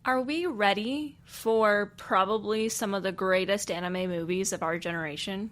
Are we ready for probably some of the greatest anime movies of our generation?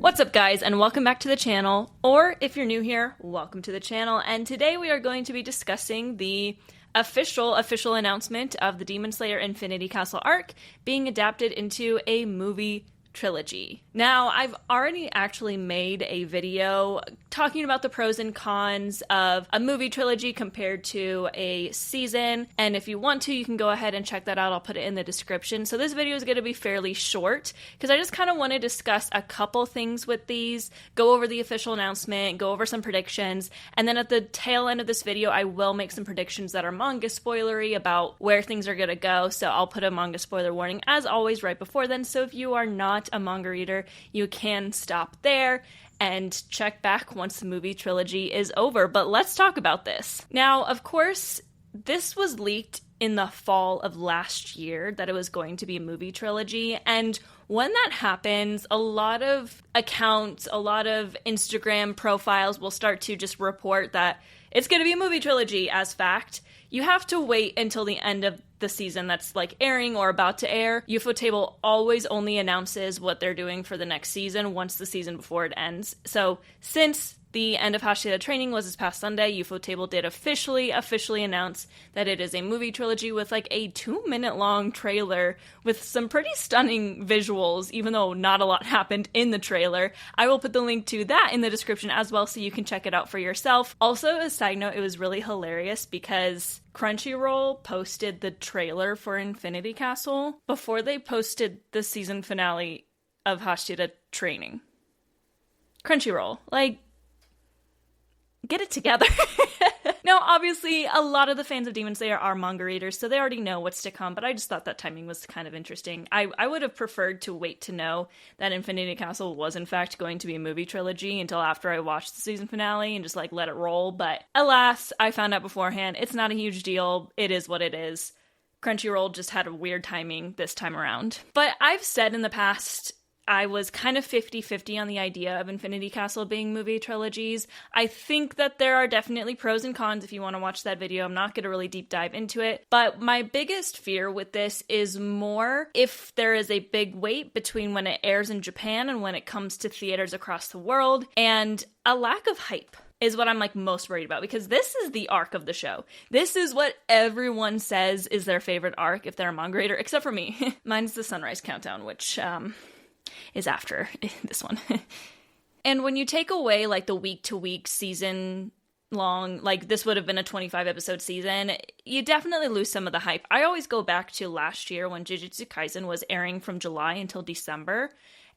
What's up, guys, and welcome back to the channel, or if you're new here, welcome to the channel. And today we are going to be discussing the official announcement of the Demon Slayer Infinity Castle arc being adapted into a movie trilogy. Now, I've already actually made a video talking about the pros and cons of a movie trilogy compared to a season, and if you want to, you can go ahead and check that out. I'll put it in the description. So this video is going to be fairly short, because I just kind of want to discuss a couple things with these, go over the official announcement, go over some predictions, and then at the tail end of this video, I will make some predictions that are manga spoilery about where things are going to go, so I'll put a manga spoiler warning, as always, right before then, so if you are not a manga reader, you can stop there and check back once the movie trilogy is over. But let's talk about this. Now, of course, this was leaked in the fall of last year that it was going to be a movie trilogy, and when that happens, a lot of accounts, a lot of Instagram profiles will start to just report that it's going to be a movie trilogy as fact. You have to wait until the end of the season that's like airing or about to air. Ufotable always only announces what they're doing for the next season once the season before it ends. So since the end of Hashira training was this past Sunday, Ufotable did officially announce that it is a movie trilogy with like a 2-minute long trailer with some pretty stunning visuals, even though not a lot happened in the trailer. I will put the link to that in the description as well so you can check it out for yourself. Also, a side note, it was really hilarious because Crunchyroll posted the trailer for Infinity Castle before they posted the season finale of Hashira training. Crunchyroll, like, get it together. Now, obviously, a lot of the fans of Demon Slayer are manga readers, so they already know what's to come, but I just thought that timing was kind of interesting. I would have preferred to wait to know that Infinity Castle was, in fact, going to be a movie trilogy until after I watched the season finale and just, like, let it roll, but alas, I found out beforehand. It's not a huge deal. It is what it is. Crunchyroll just had a weird timing this time around. But I've said in the past, I was kind of 50-50 on the idea of Infinity Castle being movie trilogies. I think that there are definitely pros and cons if you want to watch that video. I'm not going to really deep dive into it. But my biggest fear with this is more if there is a big wait between when it airs in Japan and when it comes to theaters across the world, and a lack of hype is what I'm like most worried about, because this is the arc of the show. This is what everyone says is their favorite arc if they're a manga reader, except for me. Mine's the Sunrise Countdown, which is after this one. And when you take away like the week-to-week season long, like this would have been a 25 episode season, you definitely lose some of the hype. I always go back to last year when Jujutsu Kaisen was airing from July until December,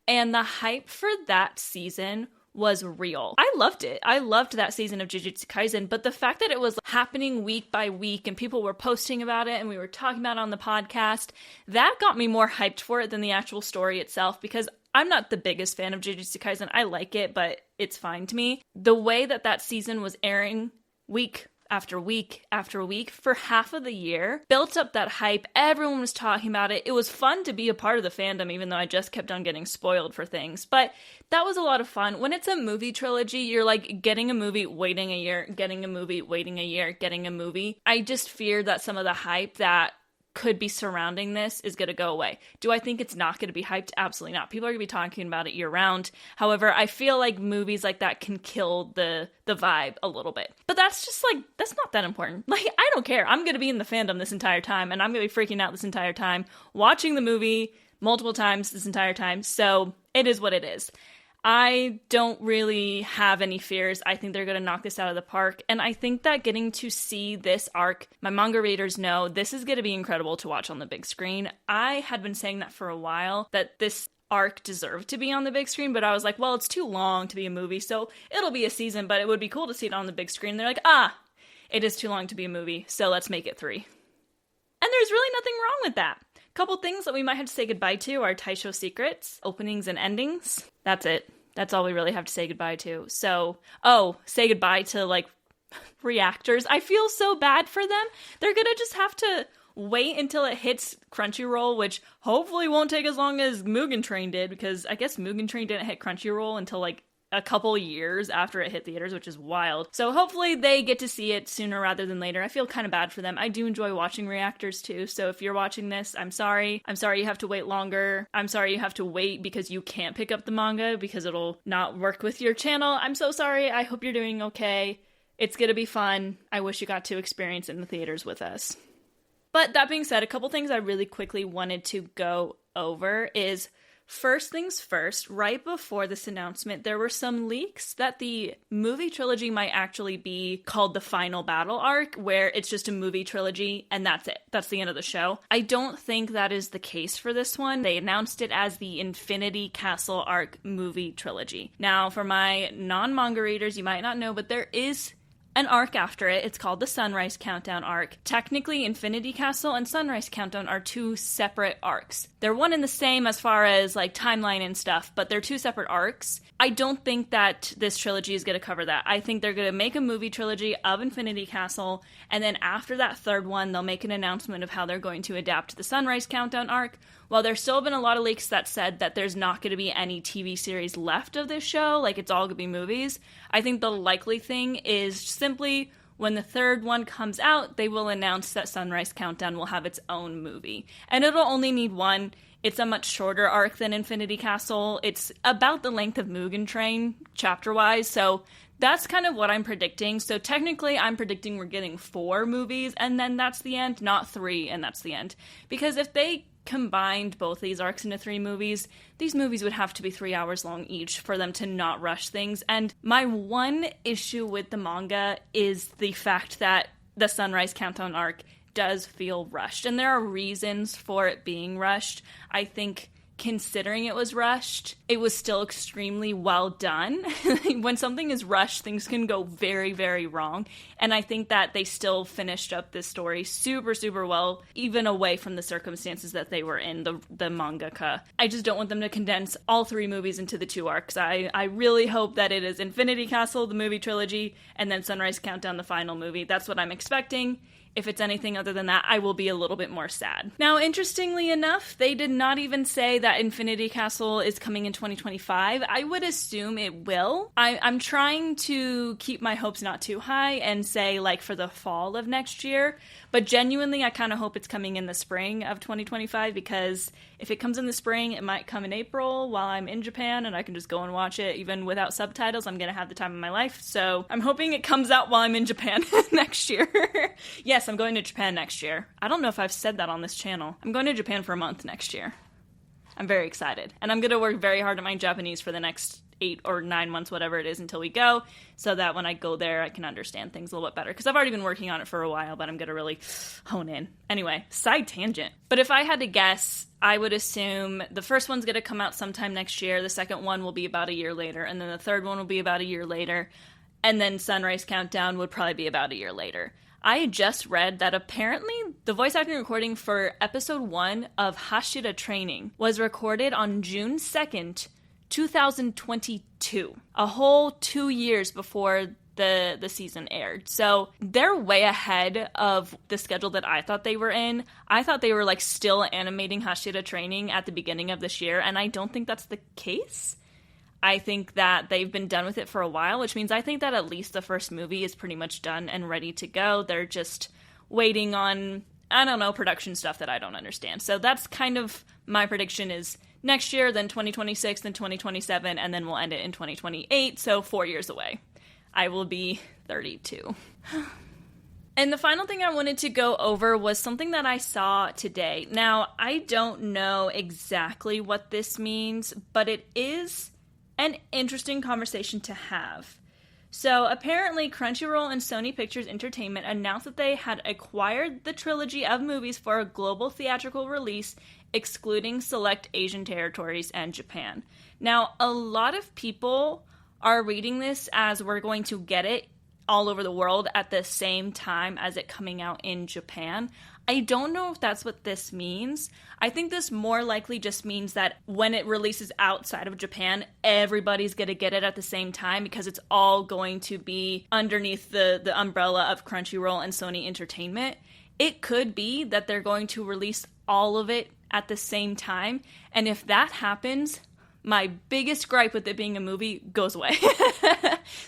and the hype for that season was real. I loved it. I loved that season of Jujutsu Kaisen, but the fact that it was happening week by week and people were posting about it and we were talking about it on the podcast, that got me more hyped for it than the actual story itself, because I'm not the biggest fan of Jujutsu Kaisen. I like it, but it's fine to me. The way that that season was airing week after week after week for half of the year built up that hype. Everyone was talking about it. It was fun to be a part of the fandom, even though I just kept on getting spoiled for things. But that was a lot of fun. When it's a movie trilogy, you're like getting a movie, waiting a year, getting a movie, waiting a year, getting a movie. I just fear that some of the hype that could be surrounding this is going to go away. Do I think it's not going to be hyped? Absolutely not. People are going to be talking about it year round. However, I feel like movies like that can kill the vibe a little bit. But that's just like, that's not that important. Like, I don't care. I'm going to be in the fandom this entire time, and I'm going to be freaking out this entire time, watching the movie multiple times this entire time. So it is what it is. I don't really have any fears. I think they're going to knock this out of the park. And I think that getting to see this arc, my manga readers know this is going to be incredible to watch on the big screen. I had been saying that for a while, that this arc deserved to be on the big screen, but I was like, well, it's too long to be a movie, so it'll be a season, but it would be cool to see it on the big screen. They're like, it is too long to be a movie, so let's make it 3. And there's really nothing wrong with that. Couple things that we might have to say goodbye to are Taisho secrets, openings and endings. That's it. That's all we really have to say goodbye to. So, say goodbye to, like, reactors. I feel so bad for them. They're gonna just have to wait until it hits Crunchyroll, which hopefully won't take as long as Mugen Train did, because I guess Mugen Train didn't hit Crunchyroll until, like, a couple years after it hit theaters, which is wild. So hopefully they get to see it sooner rather than later. I feel kind of bad for them. I do enjoy watching reactors too. So if you're watching this, I'm sorry. I'm sorry you have to wait longer. I'm sorry you have to wait because you can't pick up the manga because it'll not work with your channel. I'm so sorry. I hope you're doing okay. It's gonna be fun. I wish you got to experience it in the theaters with us. But that being said, a couple things I really quickly wanted to go over is, first things first, right before this announcement, there were some leaks that the movie trilogy might actually be called the Final Battle Arc, where it's just a movie trilogy and that's it. That's the end of the show. I don't think that is the case for this one. They announced it as the Infinity Castle Arc movie trilogy. Now, for my non-manga readers, you might not know, but there is an arc after it. It's called the Sunrise Countdown arc. Technically, Infinity Castle and Sunrise Countdown are two separate arcs. They're one and the same as far as like timeline and stuff, but they're two separate arcs. I don't think that this trilogy is going to cover that. I think they're going to make a movie trilogy of Infinity Castle, and then after that third one, they'll make an announcement of how they're going to adapt the Sunrise Countdown arc. While there's still been a lot of leaks that said that there's not going to be any TV series left of this show, like it's all going to be movies, I think the likely thing is simply when the third one comes out, they will announce that Sunrise Countdown will have its own movie. And it'll only need one. It's a much shorter arc than Infinity Castle. It's about the length of Mugen Train, chapter-wise, so that's kind of what I'm predicting. So technically, I'm predicting we're getting 4 movies, and then that's the end, not 3, and that's the end. Because if they combined both these arcs into 3 movies, these movies would have to be 3 hours long each for them to not rush things. And my one issue with the manga is the fact that the Sunrise Countdown arc does feel rushed. And there are reasons for it being rushed. I think considering it was rushed, it was still extremely well done. When something is rushed, things can go very, very wrong. And I think that they still finished up this story super, super well, even away from the circumstances that they were in, the mangaka. I just don't want them to condense all 3 movies into the 2 arcs. I really hope that it is Infinity Castle, the movie trilogy, and then Sunrise Countdown, the final movie. That's what I'm expecting. If it's anything other than that, I will be a little bit more sad. Now, interestingly enough, they did not even say that Infinity Castle is coming in 2025. I would assume it will. I'm trying to keep my hopes not too high and say, like, for the fall of next year. But genuinely, I kind of hope it's coming in the spring of 2025, because if it comes in the spring, it might come in April while I'm in Japan, and I can just go and watch it even without subtitles. I'm going to have the time of my life. So I'm hoping it comes out while I'm in Japan next year. Yes, I'm going to Japan next year. I don't know if I've said that on this channel. I'm going to Japan for a month next year. I'm very excited. And I'm going to work very hard at my Japanese for the next 8 or 9 months, whatever it is, until we go, so that when I go there, I can understand things a little bit better. Because I've already been working on it for a while, but I'm going to really hone in. Anyway, side tangent. But if I had to guess, I would assume the first one's going to come out sometime next year, the second one will be about a year later, and then the third one will be about a year later, and then Sunrise Countdown would probably be about a year later. I had just read that apparently the voice acting recording for episode 1 of Hashira Training was recorded on June 2nd, 2022. A whole 2 years before the season aired. So they're way ahead of the schedule that I thought they were in. I thought they were like still animating Hashira Training at the beginning of this year, and I don't think that's the case. I think that they've been done with it for a while, which means I think that at least the first movie is pretty much done and ready to go. They're just waiting on, I don't know, production stuff that I don't understand. So that's kind of my prediction is next year, then 2026, then 2027, and then we'll end it in 2028, so 4 years away. I will be 32. And the final thing I wanted to go over was something that I saw today. Now, I don't know exactly what this means, but it is an interesting conversation to have. So apparently Crunchyroll and Sony Pictures Entertainment announced that they had acquired the trilogy of movies for a global theatrical release, excluding select Asian territories and Japan. Now, a lot of people are reading this as we're going to get it all over the world at the same time as it coming out in Japan. I don't know if that's what this means. I think this more likely just means that when it releases outside of Japan, everybody's going to get it at the same time because it's all going to be underneath the umbrella of Crunchyroll and Sony Entertainment. It could be that they're going to release all of it at the same time, and if that happens, my biggest gripe with it being a movie goes away.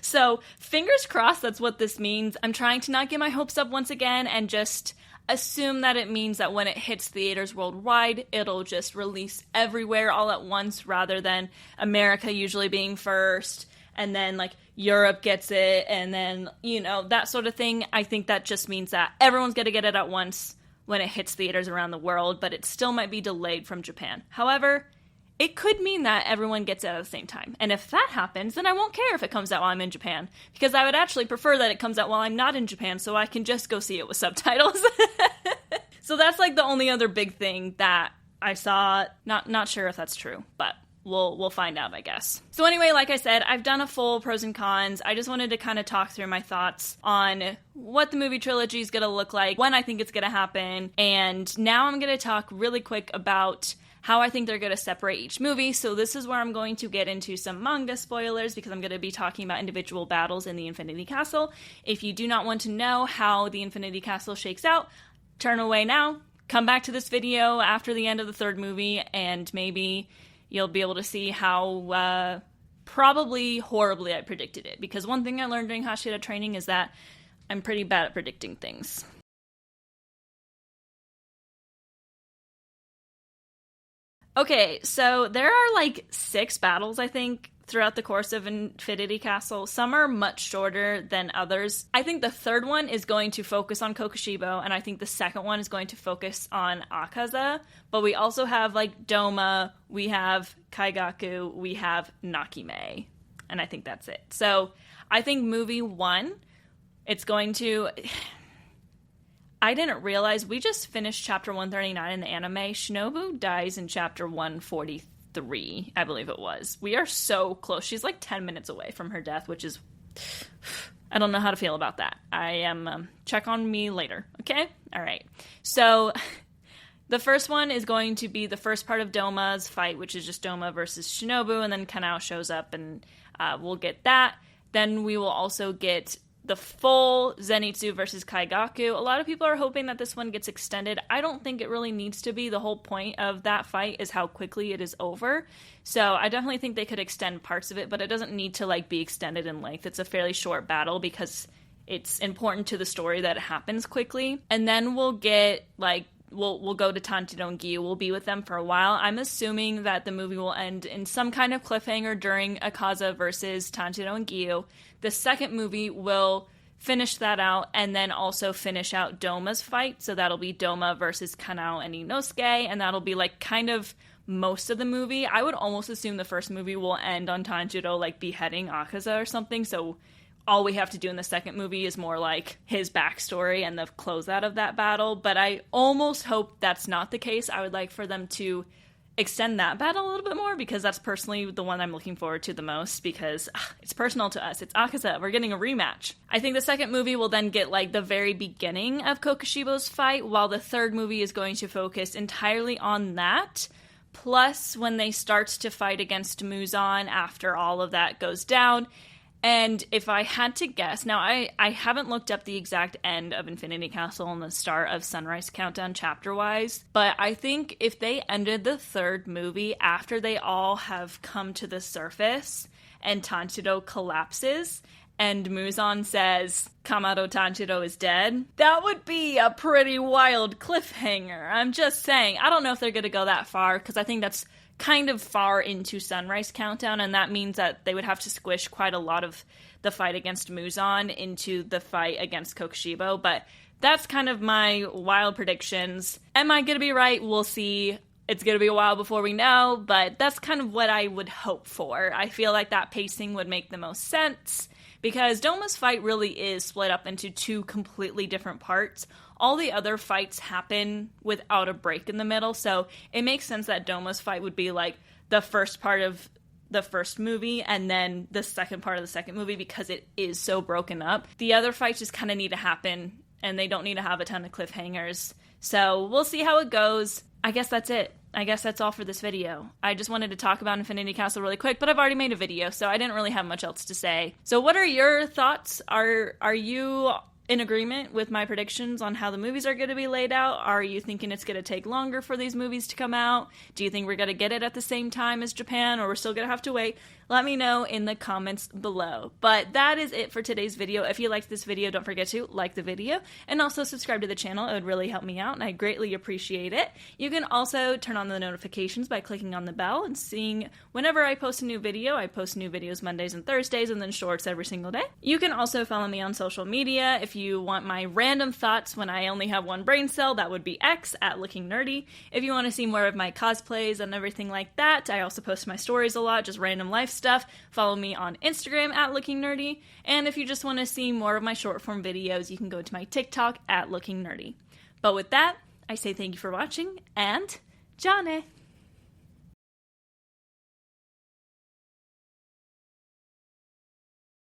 So fingers crossed that's what this means. I'm trying to not get my hopes up once again and just assume that it means that when it hits theaters worldwide, it'll just release everywhere all at once rather than America usually being first and then like Europe gets it and then, you know, that sort of thing. I think that just means that everyone's going to get it at once when it hits theaters around the world, but it still might be delayed from Japan. However, it could mean that everyone gets it at the same time. And if that happens, then I won't care if it comes out while I'm in Japan. Because I would actually prefer that it comes out while I'm not in Japan so I can just go see it with subtitles. So that's like the only other big thing that I saw. Not sure if that's true, but we'll find out, I guess. So anyway, like I said, I've done a full pros and cons. I just wanted to kind of talk through my thoughts on what the movie trilogy is going to look like, when I think it's going to happen. And now I'm going to talk really quick about how I think they're going to separate each movie. So this is where I'm going to get into some manga spoilers because I'm going to be talking about individual battles in the Infinity Castle. If you do not want to know how the Infinity Castle shakes out, turn away now, come back to this video after the end of the third movie, and maybe you'll be able to see how probably horribly I predicted it. Because one thing I learned during Hashira training is that I'm pretty bad at predicting things. Okay, so there are like 6 battles, I think, throughout the course of Infinity Castle. Some are much shorter than others. I think the third one is going to focus on Kokushibo, and I think the second one is going to focus on Akaza. But we also have like Doma, we have Kaigaku, we have Nakime, and I think that's it. So I think movie 1, it's going to... I didn't realize we just finished chapter 139 in the anime. Shinobu dies in chapter 143, I believe it was. We are so close. She's like 10 minutes away from her death, which is... I don't know how to feel about that. I am... check on me later, okay? All right. So the first one is going to be the first part of Doma's fight, which is just Doma versus Shinobu, and then Kanao shows up, and we'll get that. Then we will also get the full Zenitsu versus Kaigaku. A lot of people are hoping that this one gets extended. I don't think it really needs to be. The whole point of that fight is how quickly it is over. So I definitely think they could extend parts of it, but it doesn't need to like be extended in length. It's a fairly short battle because it's important to the story that it happens quickly. And then we'll get like We'll go to Tanjiro and Giyu. We'll be with them for a while. I'm assuming that the movie will end in some kind of cliffhanger during Akaza versus Tanjiro and Giyu. The second movie will finish that out and then also finish out Doma's fight. So that'll be Doma versus Kanao and Inosuke, and that'll be like kind of most of the movie. I would almost assume the first movie will end on Tanjiro like beheading Akaza or something. So all we have to do in the second movie is more like his backstory and the closeout of that battle. But I almost hope that's not the case. I would like for them to extend that battle a little bit more because that's personally the one I'm looking forward to the most because it's personal to us. It's Akaza. We're getting a rematch. I think the second movie will then get like the very beginning of Kokushibo's fight while the third movie is going to focus entirely on that. Plus when they start to fight against Muzan after all of that goes down. And if I had to guess, now I haven't looked up the exact end of Infinity Castle and the start of Sunrise Countdown chapter-wise, but I think if they ended the third movie after they all have come to the surface and Tanjiro collapses and Muzan says, Kamado Tanjiro is dead, that would be a pretty wild cliffhanger. I'm just saying. I don't know if they're going to go that far because I think that's kind of far into Sunrise Countdown, and that means that they would have to squish quite a lot of the fight against Muzan into the fight against Kokushibo, but that's kind of my wild predictions. Am I going to be right? We'll see. It's going to be a while before we know, but that's kind of what I would hope for. I feel like that pacing would make the most sense, because Doma's fight really is split up into 2 completely different parts. All the other fights happen without a break in the middle, so it makes sense that Doma's fight would be like the first part of the first movie and then the second part of the second movie because it is so broken up. The other fights just kind of need to happen, and they don't need to have a ton of cliffhangers. So we'll see how it goes. I guess that's it. I guess that's all for this video. I just wanted to talk about Infinity Castle really quick, but I've already made a video, so I didn't really have much else to say. So what are your thoughts? Are you in agreement with my predictions on how the movies are going to be laid out? Are you thinking it's going to take longer for these movies to come out? Do you think we're going to get it at the same time as Japan, or we're still going to have to wait? Let me know in the comments below. But that is it for today's video. If you liked this video, don't forget to like the video and also subscribe to the channel. It would really help me out and I greatly appreciate it. You can also turn on the notifications by clicking on the bell and seeing whenever I post a new video. I post new videos Mondays and Thursdays and then shorts every single day. You can also follow me on social media. If you want my random thoughts when I only have one brain cell, that would be X @LookingNerdy. If you want to see more of my cosplays and everything like that, I also post my stories a lot, just random life stuff. Follow me on Instagram @LookingNerdy. And if you just want to see more of my short form videos, you can go to my TikTok @LookingNerdy. But with that, I say thank you for watching and Jane!